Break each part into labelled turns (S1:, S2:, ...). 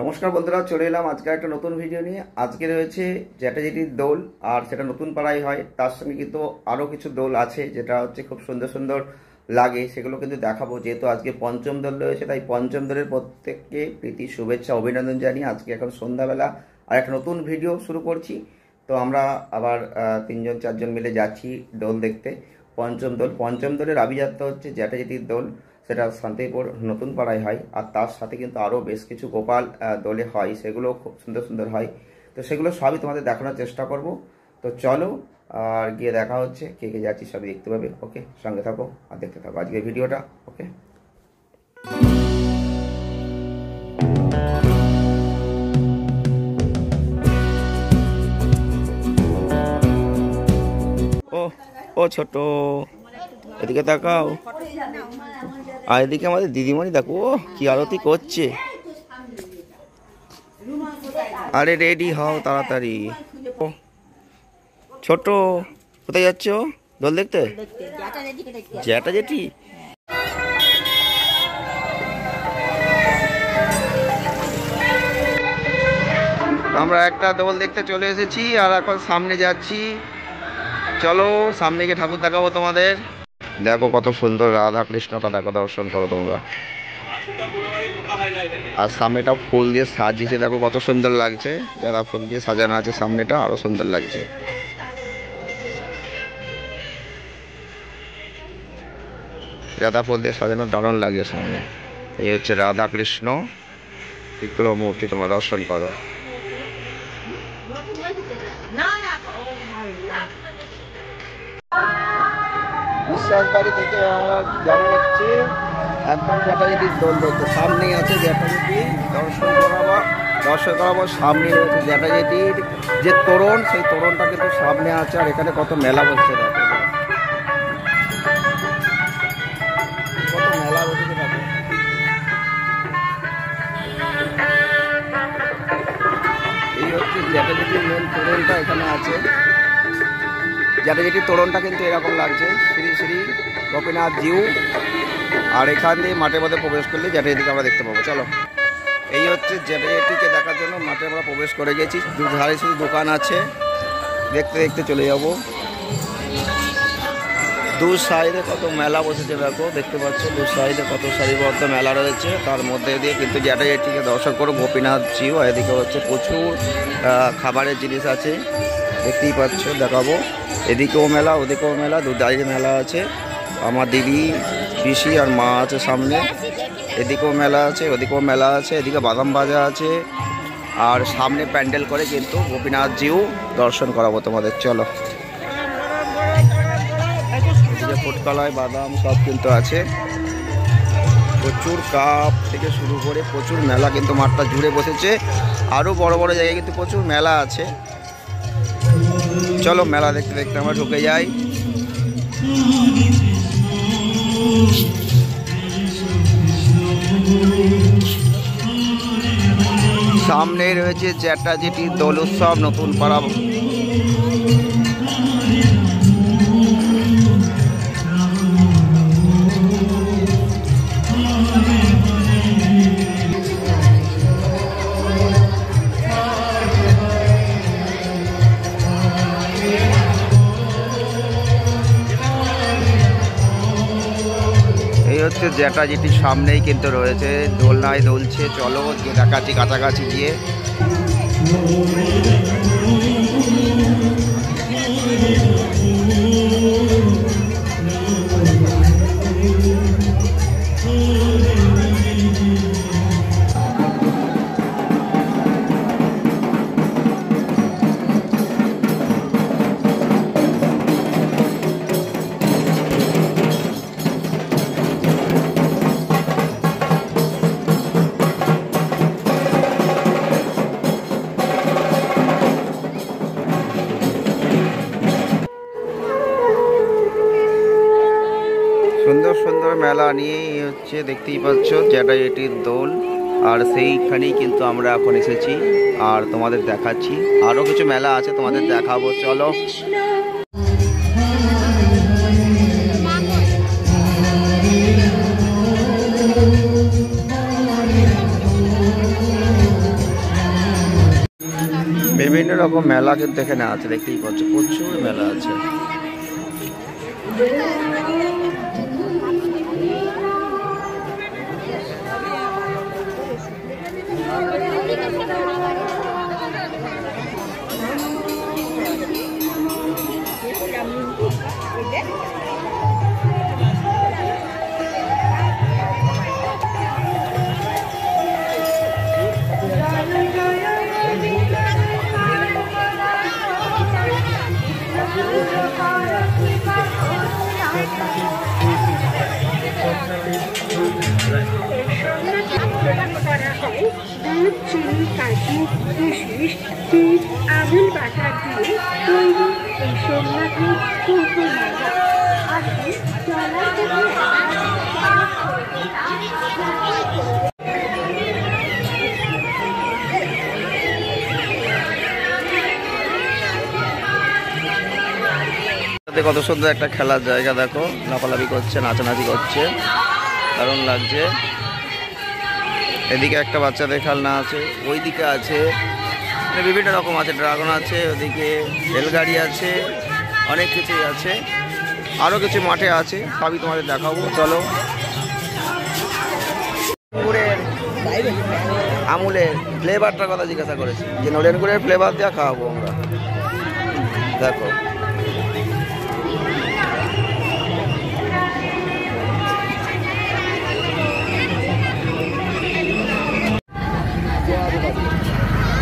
S1: নমস্কার বন্ধুরা, চলে এলাম আজকে একটা নতুন ভিডিও নিয়ে। আজকে রয়েছে জ্যাঠাজেঠির দোল, আর সেটা নতুন পাড়ায় হয়। তার সঙ্গে কিন্তু আরও কিছু দোল আছে যেটা হচ্ছে খুব সুন্দর সুন্দর লাগে, সেগুলো কিন্তু দেখাবো। যেহেতু আজকে পঞ্চম দোল রয়েছে, তাই পঞ্চম দোলের প্রত্যেককে প্রীতি শুভেচ্ছা অভিনন্দন জানিয়ে আজকে এখন সন্ধ্যাবেলা আর একটা নতুন ভিডিও শুরু করছি। তো আমরা আবার 3-4জন মিলে যাচ্ছি দোল দেখতে। পঞ্চম দোলের আভিজাত্য হচ্ছে জ্যাঠাজেঠির দোল, সেটা শান্তিপুর নতুন পাড়ায় হয়। আর তার সাথে কিন্তু আরও বেশ কিছু গোপাল দোলে হয়, সেগুলো খুব সুন্দর সুন্দর হয়। তো সেগুলো সবই তোমাদের দেখানোর চেষ্টা করব। তো চলো আর গিয়ে দেখা হচ্ছে, কে কে যাচ্ছি সবই দেখতে পাবে। ওকে, সঙ্গে থাকো আর দেখতে থাকো আজকের ভিডিওটা। ওকে, ও ছোট, এদিকে তাকাও। আর এদিকে আমাদের দিদিমণি দেখো কি আরতি করছে। আরে রেডি হও তাড়াতাড়ি। ছোট, কোথায় যাচ্ছ? দোল দেখতে? জ্যাঠাজেঠি। আমরা একটা দোল দেখতে চলে এসেছি আর এখন সামনে যাচ্ছি। চলো সামনে গিয়ে ঠাকুর দেখাবো তোমাদের। দেখো কত সুন্দর রাধা কৃষ্ণটা, দেখো দর্শন করো তোমরা। আর সামনেটা ফুল দিয়ে সাজিয়েছে, দেখো কত সুন্দর লাগছে। যারা ফুল দিয়ে সাজানো আছে সামনেটা আরো সুন্দর লাগছে। রাধা ফুল দিয়ে সাজানো দারুণ লাগে সামনে। এই হচ্ছে রাধা কৃষ্ণ বিগ্রহ মূর্তি, তোমরা দর্শন করো। বিশ্বাস বাড়ি থেকে আমরা যাবো হচ্ছে একদম জ্যাঠাজেঠির দোল দেখতে। সামনেই আছে জ্যাঠাজেঠি, দর্শন করাবো। সামনে রয়েছে জ্যাঠাজেঠির যে তোরণ, সেই তোরণটা কিন্তু সামনে আছে। আর এখানে কত মেলা বসছে, দেখো কত মেলা বসেছে। দেখো এই হচ্ছে জ্যাঠাজেঠির মেন তোরণটা এখানে আছে। জ্যাঠাজেঠির তোরণটা কিন্তু এরকম লাগছে, শ্রী শ্রী গোপীনাথ জিউ। আর এখান দিয়ে মাঠের মধ্যে প্রবেশ করলে জ্যাঠাজেঠিকে আমরা দেখতে পাবো। চলো, এই হচ্ছে জ্যাঠাজেঠিকে দেখার জন্য মাঠে আমরা প্রবেশ করে গেছি। দুধারে শুধু দোকান আছে, দেখতে দেখতে চলে যাব। দু সাইডে কত মেলা বসেছে, দেখো দেখতে পাচ্ছ দু সাইডে কত সারিবদ্ধ মেলা রয়েছে। তার মধ্যে দিয়ে কিন্তু জ্যাঠাজেঠিকে দর্শন করো গোপীনাথ জিউ। আর এদিকে হচ্ছে প্রচুর খাবারের জিনিস আছে, দেখতেই পাচ্ছ, দেখাবো। এদিকেও মেলা, ওদিকেও মেলা, দুধারে মেলা আছে। আমার দিদি, পিসি আর মা আছে সামনে। এদিকেও মেলা আছে, ওদিকেও মেলা আছে। এদিকে বাদাম ভাজা আছে। আর সামনে প্যান্ডেল করে কিন্তু গোপীনাথ জিউ দর্শন করাবো তোমাদের। চলো, এদিকে ফুটকলাই বাদাম সব কিন্তু আছে। প্রচুর কাপ থেকে শুরু করে প্রচুর মেলা কিন্তু মাঠটা জুড়ে বসেছে। আরও বড় বড় জায়গায় কিন্তু প্রচুর মেলা আছে। চলো মেলা দেখতে দেখতে আমরা ঢুকে যাই। সামনে রয়েছে জ্যাঠাজেঠির দোল উৎসব নতুন পাড়া। এই হচ্ছে জ্যাঠাজেঠির সামনেই কিন্তু রয়েছে দোলনায় দুলছে। চলো গিয়ে দেখাচ্ছি কাছাকাছি গিয়ে। সুন্দর সুন্দর মেলা নিয়েই হচ্ছে, দেখতেই পাচ্ছ জ্যাঠাজেঠির দোল। আর সেইখানেই কিন্তু আমরা এখন এসেছি আর তোমাদের দেখাচ্ছি। আরও কিছু মেলা আছে, তোমাদের দেখাবো। চলো, রকম মেলা কিন্তু এখানে আছে, দেখতেই পাচ্ছ প্রচুর মেলা আছে।
S2: দুধ, চিনি, কাজু, কিশমিশ, তিল, আমুল বাটার দিয়ে তৈরি এই সোমনাথের খুব মজা। আসুন চলার
S1: কত সুন্দর একটা খেলার জায়গা, দেখো লাফালাফি করছে, নাচানাচি করছে, দারুণ লাগছে। এদিকে একটা বাচ্চাদের খেলনা আছে, ওইদিকে আছে বিভিন্ন রকম আছে, ড্রাগন আছে, ওদিকে রেলগাড়ি আছে, অনেক কিছুই আছে, আরও কিছু মাঠে আছে, সবই তোমাদের দেখাবো। চলো। আমুলের ফ্লেভারটার কথা জিজ্ঞাসা করেছি, যে নলেন গুড়ের ফ্লেভার দেওয়া খাওয়াবো আমরা। দেখো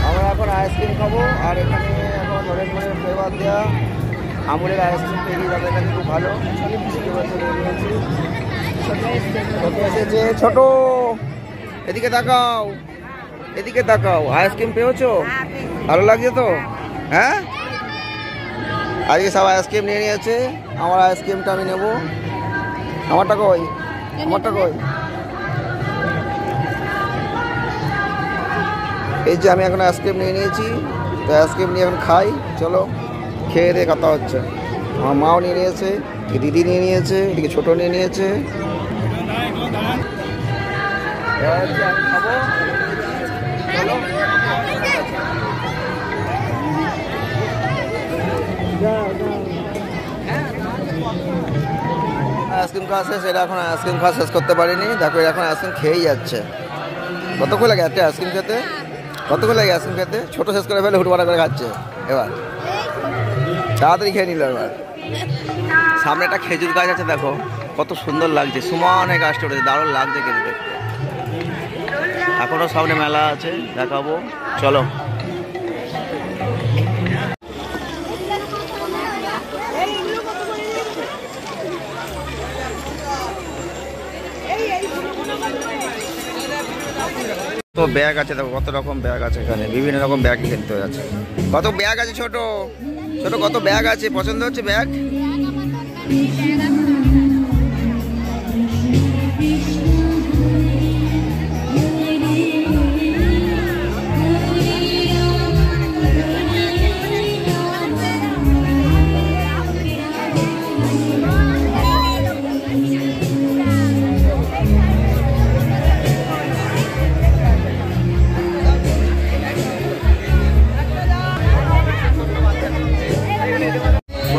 S1: আমরা এখন আইসক্রিম খাবো, আর এখানে এখন নলেন গুড়ের ফ্লেভার দেওয়া আমুলের আইসক্রিম তৈরি, তাদের কাছে খুব ভালো। ছোট এদিকে তাকাও, এদিকে তাকাও, আইসক্রিম পেয়েছো? ভালো লাগছে তো? হ্যাঁ, আজকে সব আইসক্রিম নিয়ে নিয়েছে, আমার আইসক্রিমটা আমি নেবো। আমারটা কই? আমারটা কই? এই যে আমি এখন আইসক্রিম নিয়ে নিয়েছি, তো আইসক্রিম নিয়ে এখন খাই। চলো খেয়ে দিয়ে কথা হচ্ছে। আমার মাও নিয়ে নিয়েছে, দিদি নিয়ে নিয়েছে, এদিকে ছোটো নিয়ে নিয়েছে। আমি খাবো, চলো। আইসক্রিম খাওয়া শেষ, এটা এখন আইসক্রিম খাওয়া শেষ করতে পারিনি। দেখো এখন আইসক্রিম খেয়েই যাচ্ছে। কতক্ষণ লাগে একটা আইসক্রিম খেতে? কতক্ষণ লাগে আইসক্রিম খেতে? ছোটো শেষ করে ফেলে হুটবাটা করে খাচ্ছে। এবার তাড়াতাড়ি খেয়ে নিল। এবার সামনে একটা খেজুর গাছ আছে, দেখো কত সুন্দর লাগছে, সমানে গাছটা উঠেছে, দারুণ লাগছে খেতে দেখতে। এখনও সামনে মেলা আছে, দেখাবো। চলো। তো ব্যাগ আছে, দেখো কত রকম ব্যাগ আছে এখানে, বিভিন্ন রকম ব্যাগ কিনতে আছে। কত ব্যাগ আছে ছোট ছোট, কত ব্যাগ আছে, পছন্দ হচ্ছে ব্যাগ?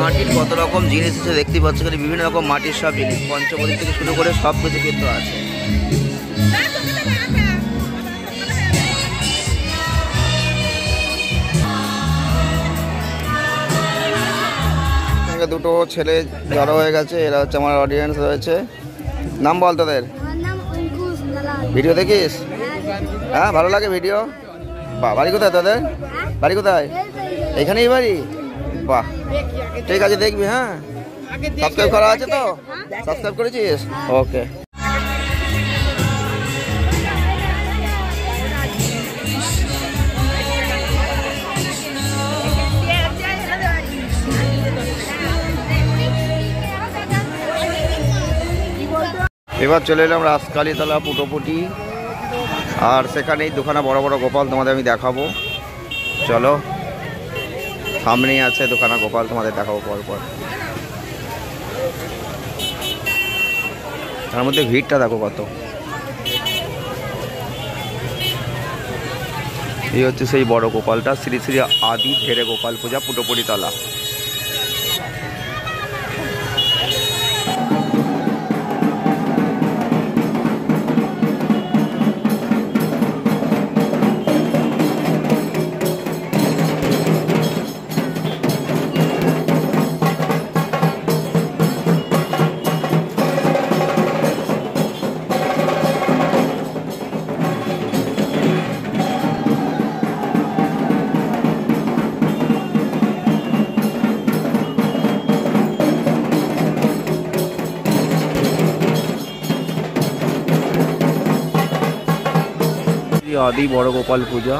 S1: মাটির কত রকম জিনিস আছে দেখতে পাচ্ছ, বিভিন্ন রকম মাটির সব জিনিস, পঞ্চমদী থেকে শুরু করে সব কিছু কিন্তু আছে। দুটো ছেলে জড়ো হয়ে গেছে, এরা হচ্ছে আমার অডিয়েন্স রয়েছে। নাম বল তোদের? ভিডিও দেখিস? হ্যাঁ, ভালো লাগে ভিডিও। বাহ, বাড়ি কোথায় তোদের? বাড়ি কোথায়? এখানেই বাড়ি? বাহ, ঠিক আছে, দেখবি। হ্যাঁ, সাবস্ক্রাইব করা আছে তো? সাবস্ক্রাইব করেছিস? ওকে। এবার চলে এলাম রাজকালীতলা পুটোপুটি, আর সেখানেই দুখানা বড় বড় গোপাল তোমাদের আমি দেখাবো। চলো, সামনেই আছে দুখানা গোপাল, তোমাদের দেখাবো পরপর। তার মধ্যে ভিড়টা দেখো কত। এই হচ্ছে সেই বড় গোপালটা, শ্রী শ্রী আদি ধেরে গোপাল পূজা, পুটোপুরিতলা। আদি বড় গোপাল পূজা।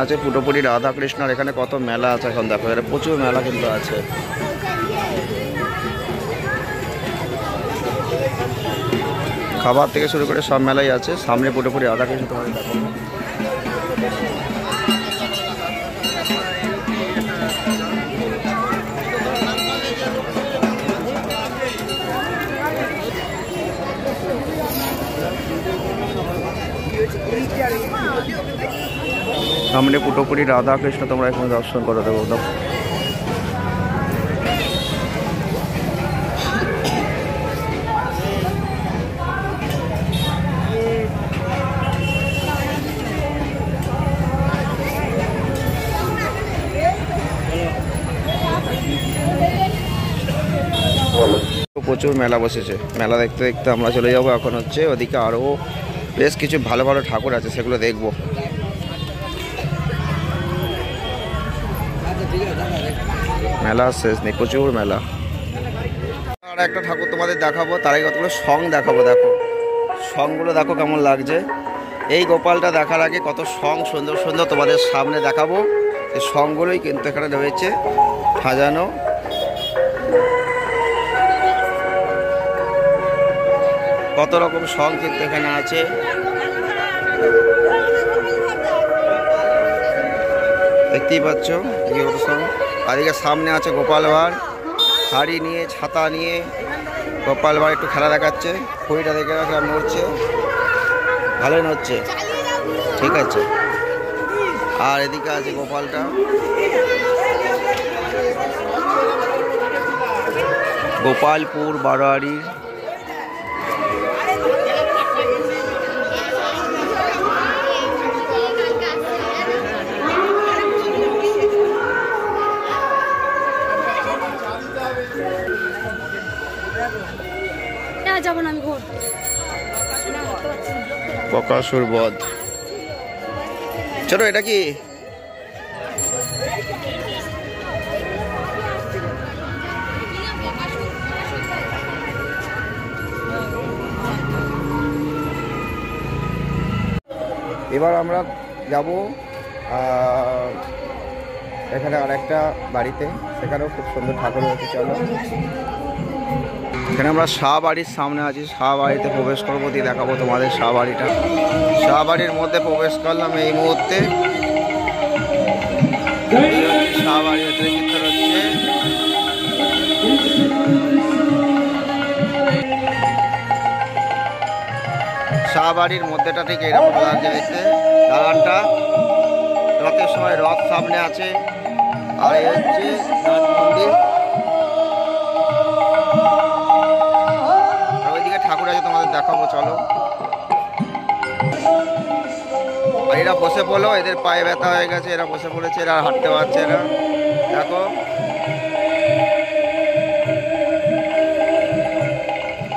S1: আছে পুটোপুরি রাধা কৃষ্ণর, এখানে কত মেলা আছে এখন দেখো, এখানে প্রচুর মেলা কিন্তু আছে। খাবার থেকে শুরু করে সব মেলাই আছে। সামনে পুটোপুরি রাধা কৃষ্ণ তোমাদের দেখো। সামনে পুটোপুরি রাধা কৃষ্ণ তোমরা এখানে দর্শন করে দেবো। প্রচুর মেলা বসেছে, মেলা দেখতে দেখতে আমরা চলে যাবো। এখন হচ্ছে ওদিকে আরও বেশ কিছু ভালো ভালো ঠাকুর আছে, সেগুলো দেখবো। মেলা শেষ নেই, প্রচুর মেলা। আর একটা ঠাকুর তোমাদের দেখাবো, তার আগে কতগুলো সং দেখাবো। দেখো সংগুলো দেখো কেমন লাগছে। এই গোপালটা দেখার আগে কত সং সুন্দর সুন্দর তোমাদের সামনে দেখাবো। এই সংগুলোই কিন্তু এখানে রয়েছে সাজানো। কত রকম সং কিন্তু এখানে আছে। দেখতেই পাচ্ছ কি সং। আর এদিকে সামনে আছে গোপাল ভাঁড়, হাড়ি নিয়ে ছাতা নিয়ে গোপাল ভাঁড় একটু খেলা দেখাচ্ছে। খড়িটা দেখে নড়ছে, ভালোই নড়ছে, ঠিক আছে। আর এদিকে আছে গোপালটা, গোপালপুর বারোয়ারি। বকাসুর বধ। চলো এটা কি এবার আমরা যাব এখানে আরেকটা বাড়িতে, সেখানেও খুব সুন্দর ঠাকুর হয়েছে। চলো এখানে আমরা শাহ বাড়ির সামনে আছি, শাহ বাড়িতে প্রবেশ করবো, দিয়ে দেখাবো তোমাদের শাহ বাড়িটা। শাহ বাড়ির মধ্যে প্রবেশ করলাম এই মুহূর্তে। শাহ বাড়ি হচ্ছে শাহ বাড়ির মধ্যেটা ঠিক এরকম লাগছে দেখতে। দালানটা, রথের সময় রথ সামনে আছে। আর এই হচ্ছে নাথ মন্দির। ঠাকুর আছে তোমাদের দেখাবো, চলো। আর এরা বসে পড়লো, এদের পায়ে ব্যথা হয়ে গেছে, এরা বসে পড়েছে, এরা হাঁটতে পারছে না। দেখো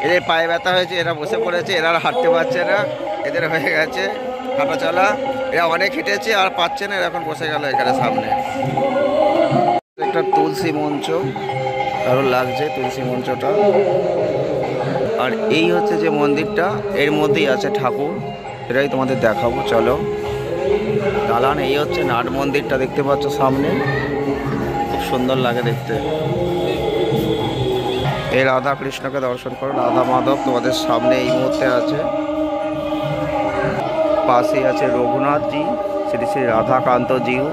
S1: এদের পায়ে ব্যথা হয়েছে, এরা বসে পড়েছে, এরা হাঁটতে পারছে না, এদের হয়ে গেছে হাঁটা চলা। এরা অনেক হেঁটেছে আর পাচ্ছে না, এরা এখন বসে গেল এখানে সামনে। একটা একটা তুলসী মঞ্চ, দারুণ লাগছে তুলসী মঞ্চটা। আর এই হচ্ছে যে মন্দিরটা, এর মধ্যেই আছে ঠাকুর, এটাই তোমাদের দেখাবো। চলো দালান, এই হচ্ছে নাট মন্দিরটা দেখতে পাচ্ছ সামনে, খুব সুন্দর লাগে দেখতে। এই রাধা কৃষ্ণকে দর্শন করো, রাধা মাধব তোমাদের সামনে এই মুহূর্তে আছে। পাশেই আছে রঘুনাথজি, শ্রী শ্রী রাধাকান্তজিও।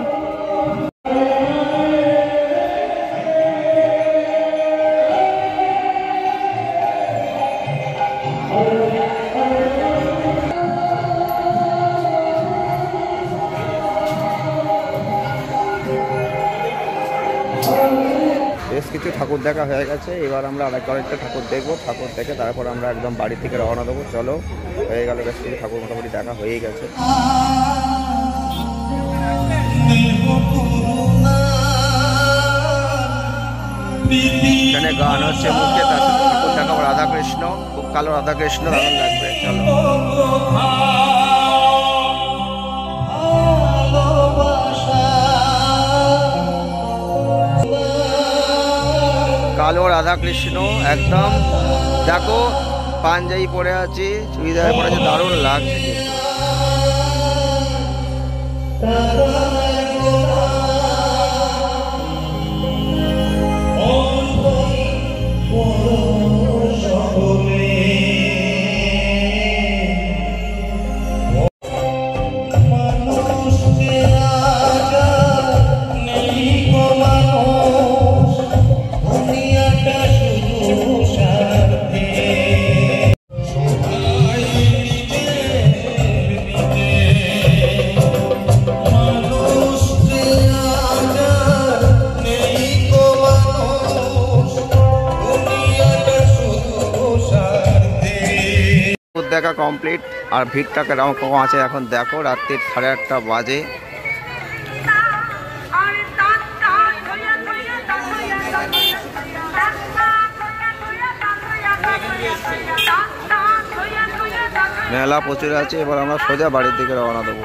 S1: বেশ কিছু ঠাকুর দেখা হয়ে গেছে, এবার আমরা আরেকটা ঠাকুর দেখবো। ঠাকুর দেখে তারপর আমরা একদম বাড়ি থেকে রওনা দেবো। চলো, হয়ে গেল, বেশ কিছু ঠাকুর মোটামুটি দেখা হয়েই গেছে। এখানে গান হচ্ছে মুখে, তার সাথে ঠাকুর দেখাবো রাধাকৃষ্ণ, খুব কালো রাধাকৃষ্ণ, দারুণ লাগবে। চলো, কালো রাধাকৃষ্ণ একদম, দেখো পাঞ্জাবি পরে আছি, চুড়িদার পরে আছে, দারুণ লাগছে। দেখা কমপ্লিট, আর ভিড়টা কেরকম কম আছে এখন দেখো, রাত্রি 8:30 বাজে। মেলা প্রচুর আছে, এবার আমরা সোজা বাড়ির দিকে রওনা দেবো।